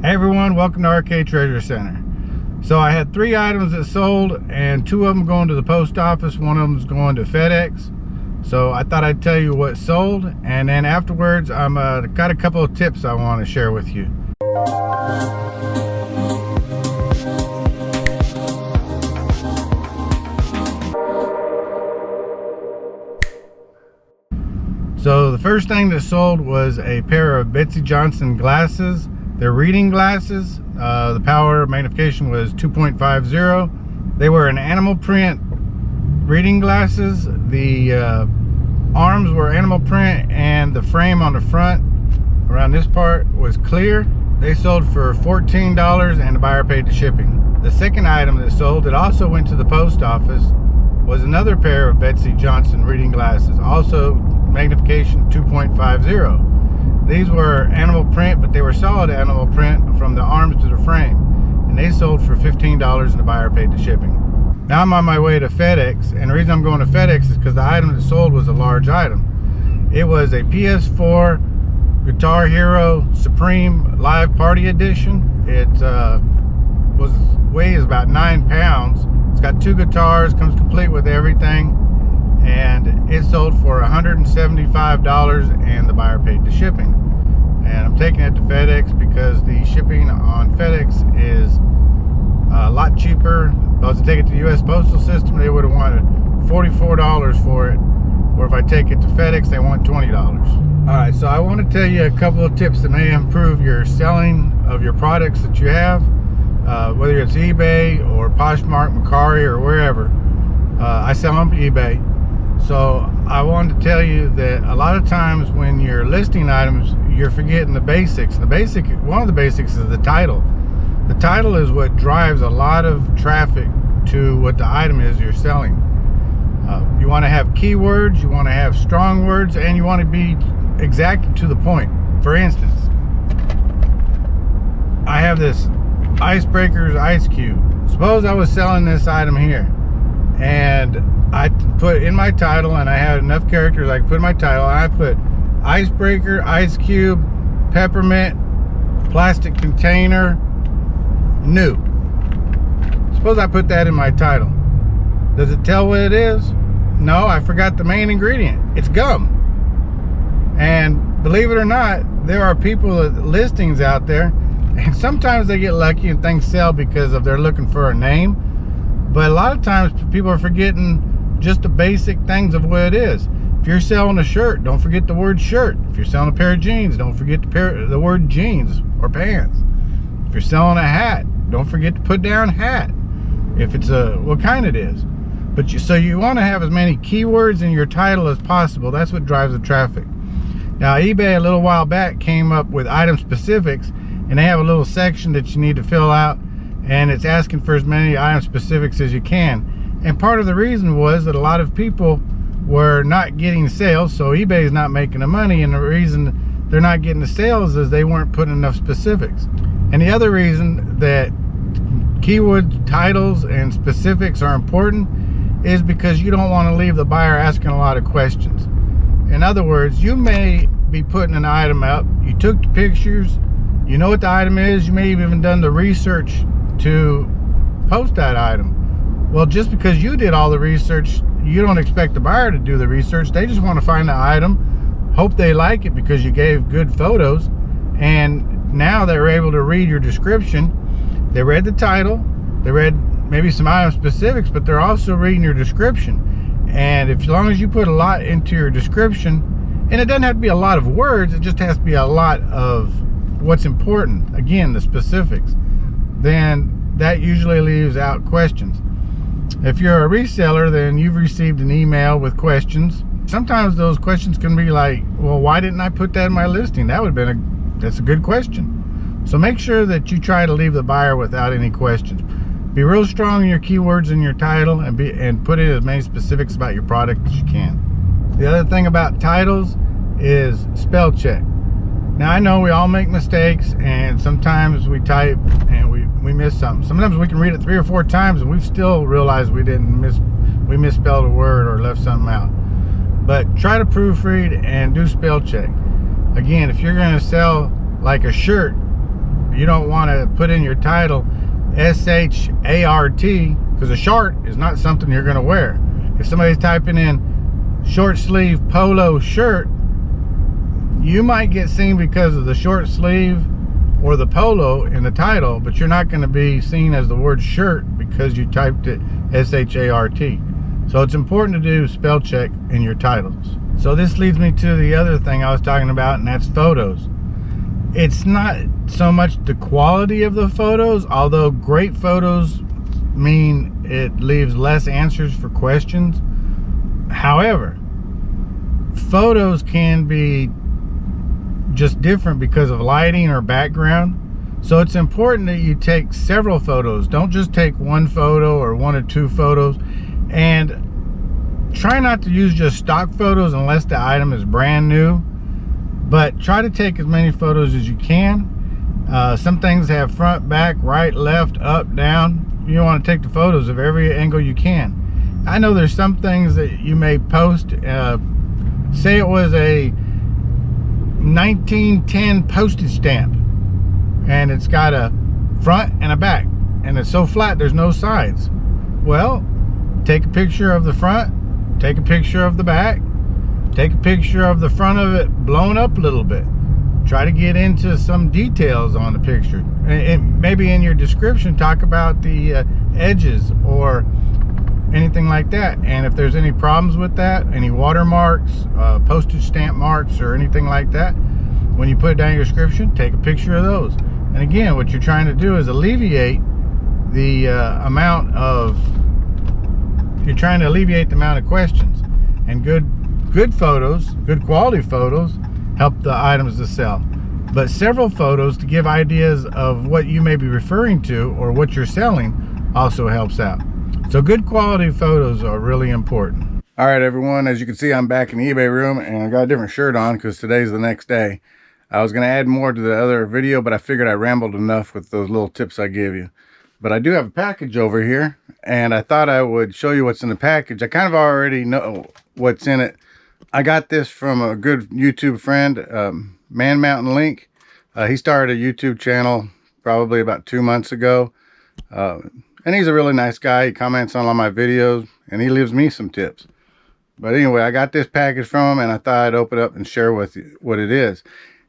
Hey everyone, welcome to RK Treasure Center. So I had 3 items that sold, and 2 of them going to the post office, 1 of them is going to FedEx. So I thought I'd tell you what sold, and then afterwards I'm got a couple of tips I want to share with you. So the first thing that sold was a pair of Betsy Johnson glasses. They're reading glasses. The power magnification was 2.50. They were an animal print reading glasses. The arms were animal print, and the frame on the front around this part was clear. They sold for $14 and the buyer paid the shipping. The second item that sold, that also went to the post office, was another pair of Betsy Johnson reading glasses, also magnification 2.50. These were animal print, but they were solid animal print from the arms to the frame, and they sold for $15 and the buyer paid the shipping. Now I'm on my way to FedEx, and the reason I'm going to FedEx is because the item that sold was a large item. It was a PS4 Guitar Hero Supreme Live Party Edition. It weighs about 9 pounds. It's got 2 guitars, comes complete with everything, and it sold for $175 and the buyer paid the shipping. And I'm taking it to FedEx because the shipping on FedEx is a lot cheaper. If I was to take it to the US Postal System, they would have wanted $44 for it, or if I take it to FedEx, they want $20. Alright, so I want to tell you a couple of tips that may improve your selling of your products that you have, whether it's eBay or Poshmark, Mercari, or wherever. I sell on eBay. So I wanted to tell you that a lot of times when you're listing items, you're forgetting the basics. One of the basics is the title. The title is what drives a lot of traffic to what the item is you're selling. You want to have keywords, you want to have strong words, and you want to be exact to the point. For instance, I have this Icebreaker's Ice Cube. Suppose I was selling this item here, and I put in my title, and I had enough characters I could put in my title, and I put Icebreaker, Ice Cube, Peppermint, Plastic Container, New. Suppose I put that in my title. Does it tell what it is? No, I forgot the main ingredient. It's gum. And believe it or not, there are people with listings out there, and sometimes they get lucky and things sell because of they're looking for a name. But a lot of times people are forgetting just the basic things of what it is. If you're selling a shirt, don't forget the word shirt. If you're selling a pair of jeans, don't forget the word jeans or pants. If you're selling a hat, don't forget to put down hat. If it's what kind it is. But so you want to have as many keywords in your title as possible. That's what drives the traffic. Now eBay a little while back came up with item specifics, and they have a little section that you need to fill out, and it's asking for as many item specifics as you can. And part of the reason was that a lot of people were not getting sales, so eBay is not making the money, and the reason they're not getting the sales is they weren't putting enough specifics. And the other reason that keyword titles and specifics are important is because you don't want to leave the buyer asking a lot of questions. In other words, you may be putting an item up, you took the pictures, you know what the item is, you may have even done the research to post that item. Well, just because you did all the research, you don't expect the buyer to do the research. They just want to find the item, hope they like it because you gave good photos, and now they're able to read your description. They read the title, they read maybe some item specifics, but they're also reading your description. And as long as you put a lot into your description, and it doesn't have to be a lot of words, it just has to be a lot of what's important, again, the specifics, then that usually leaves out questions. If you're a reseller, then you've received an email with questions. Sometimes those questions can be like, well, why didn't I put that in my listing? That's a good question. So make sure that you try to leave the buyer without any questions. Be real strong in your keywords in your title, and put in as many specifics about your product as you can. The other thing about titles is spell check. Now I know we all make mistakes, and sometimes we type and we miss something. Sometimes we can read it 3 or 4 times and we've still realized we misspelled a word or left something out. But try to proofread and do spell check. Again, if you're going to sell like a shirt You don't want to put in your title S-H-A-R-T, because a short is not something you're going to wear. If somebody's typing in short sleeve polo shirt, you might get seen because of the short sleeve or the polo in the title, but you're not going to be seen as the word shirt because you typed it S-H-A-R-T. So it's important to do spell check in your titles. So this leads me to the other thing I was talking about, and that's photos. It's not so much the quality of the photos, although great photos mean it leaves less answers for questions. However, photos can be just different because of lighting or background. So it's important that you take several photos. Don't just take one photo or one or two photos, and try not to use just stock photos unless the item is brand new, but try to take as many photos as you can. Some things have front, back, right, left, up, down. You want to take the photos of every angle you can. I know there's some things that you may post, say it was a 1910 postage stamp and it's got a front and a back and it's so flat there's no sides. Well, take a picture of the front, take a picture of the back, take a picture of the front of it blown up a little bit. Try to get into some details on the picture, and maybe in your description talk about the edges or anything like that. And if there's any problems with that, any watermarks, postage stamp marks or anything like that, when you put it down in your description, take a picture of those. And again, what you're trying to do is alleviate the amount of questions. And good photos, good quality photos help the items to sell. But several photos to give ideas of what you may be referring to or what you're selling also helps out. So good quality photos are really important. All right, everyone, as you can see, I'm back in the eBay room and I got a different shirt on because today's the next day. I was going to add more to the other video, but I figured I rambled enough with those little tips I gave you. But I do have a package over here, and I thought I would show you what's in the package. I kind of already know what's in it. I got this from a good YouTube friend, Man Mountain Link. He started a YouTube channel probably about 2 months ago. And he's a really nice guy. He comments on all my videos, and he leaves me some tips. But anyway, I got this package from him, and I thought I'd open it up and share with you what it is.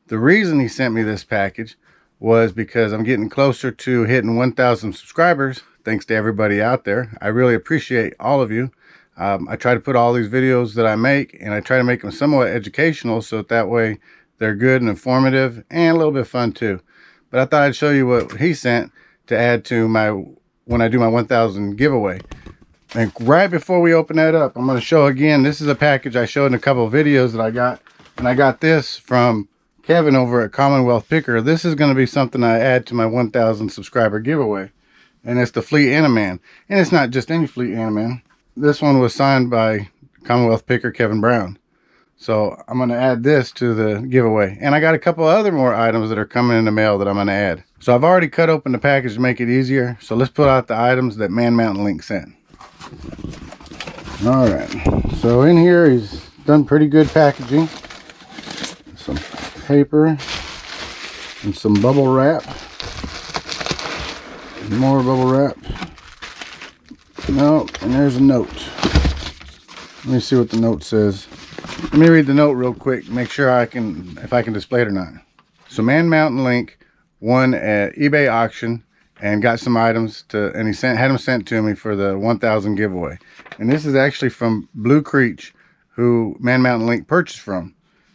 The reason he sent me this package was because I'm getting closer to hitting 1,000 subscribers. Thanks to everybody out there. I really appreciate all of you. I try to put all these videos that I make, and I try to make them somewhat educational, so that way they're good and informative and a little bit fun too. But I thought I'd show you what he sent to add to when I do my 1,000 giveaway. And right before we open that up, I'm going to show again, this is a package I showed in a couple of videos that I got. And I got this from Kevin over at Commonwealth Picker. This is going to be something I add to my 1,000 subscriber giveaway. And it's the Fleet Animan. And it's not just any Fleet Animan. This one was signed by Commonwealth Picker Kevin Brown. So I'm going to add this to the giveaway. And I got a couple other more items that are coming in the mail that I'm going to add. So I've already cut open the package to make it easier. So let's pull out the items that Man Mountain Link sent. Alright. So in here he's done pretty good packaging. Some paper. And some bubble wrap. More bubble wrap. No, and there's a note. Let me see what the note says. Let me read the note real quick, make sure if I can display it or not. So Man Mountain Link won at eBay auction and got some items and he had them sent to me for the 1,000 giveaway. And this is actually from Bluecreech, who Man Mountain Link purchased from.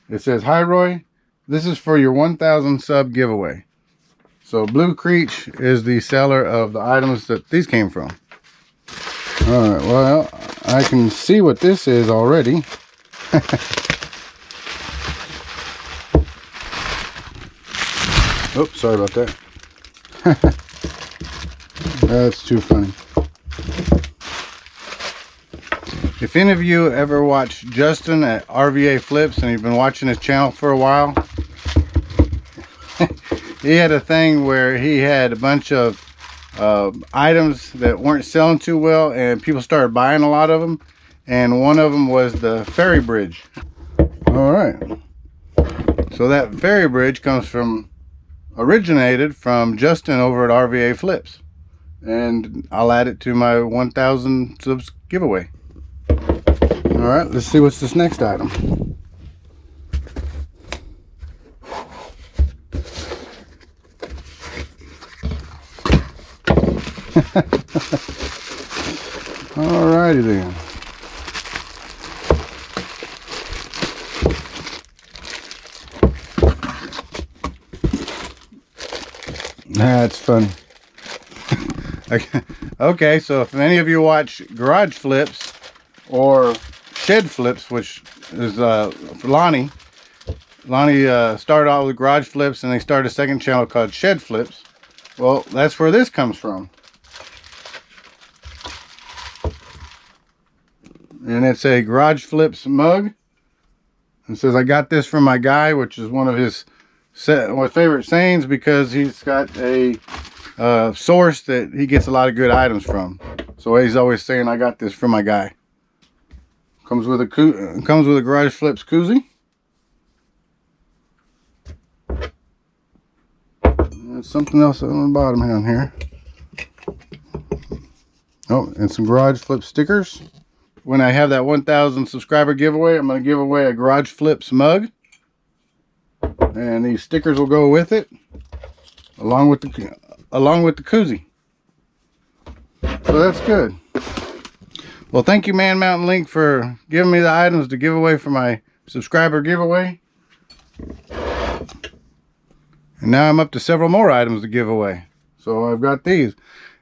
It says, "Hi Roy, this is for your 1,000 sub giveaway." So Bluecreech is the seller of the items that these came from. Alright, well, I can see what this is already. Oops, sorry about that. That's too funny. If any of you ever watched Justin at RVA Flips and you've been watching his channel for a while, he had a thing where he had a bunch of items that weren't selling too well and people started buying a lot of them, and one of them was the ferry bridge. All right, so that ferry bridge comes from originated from Justin over at RVA Flips, and I'll add it to my 1,000 subs giveaway. All right, let's see what's this next item. Alrighty then. That's funny. Okay, so if any of you watch garage flips or shed flips, which is Lonnie started out with garage flips, and they started a second channel called Shed Flips. Well, that's where this comes from. And it's a garage flips mug. It says, I got this from my guy, which is one of his favorite sayings, because he's got a source that he gets a lot of good items from. So he's always saying, I got this from my guy. Comes with a garage flips koozie. There's something else on the bottom down here. Oh, and some garage flip stickers. When I have that 1,000 subscriber giveaway, I'm going to give away a garage flips mug, and these stickers will go with it, along with the koozie. So that's good. Well, thank you, Man Mountain Link, for giving me the items to give away for my subscriber giveaway. And now I'm up to several more items to give away. So I've got these.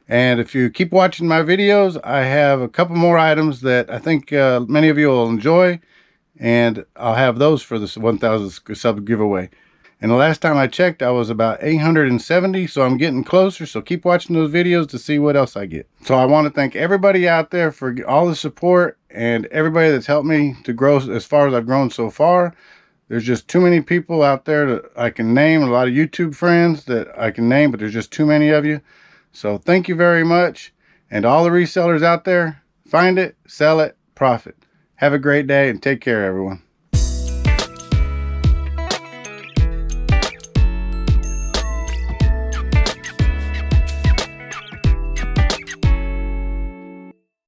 And if you keep watching my videos, I have a couple more items that I think many of you will enjoy. And I'll have those for this 1,000 sub giveaway. And the last time I checked, I was about 870, so I'm getting closer. So keep watching those videos to see what else I get. So I want to thank everybody out there for all the support, and everybody that's helped me to grow as far as I've grown so far. There's just too many people out there that I can name, a lot of YouTube friends that I can name, but there's just too many of you. So thank you very much. And all the resellers out there, find it, sell it, profit. Have a great day, and take care, everyone.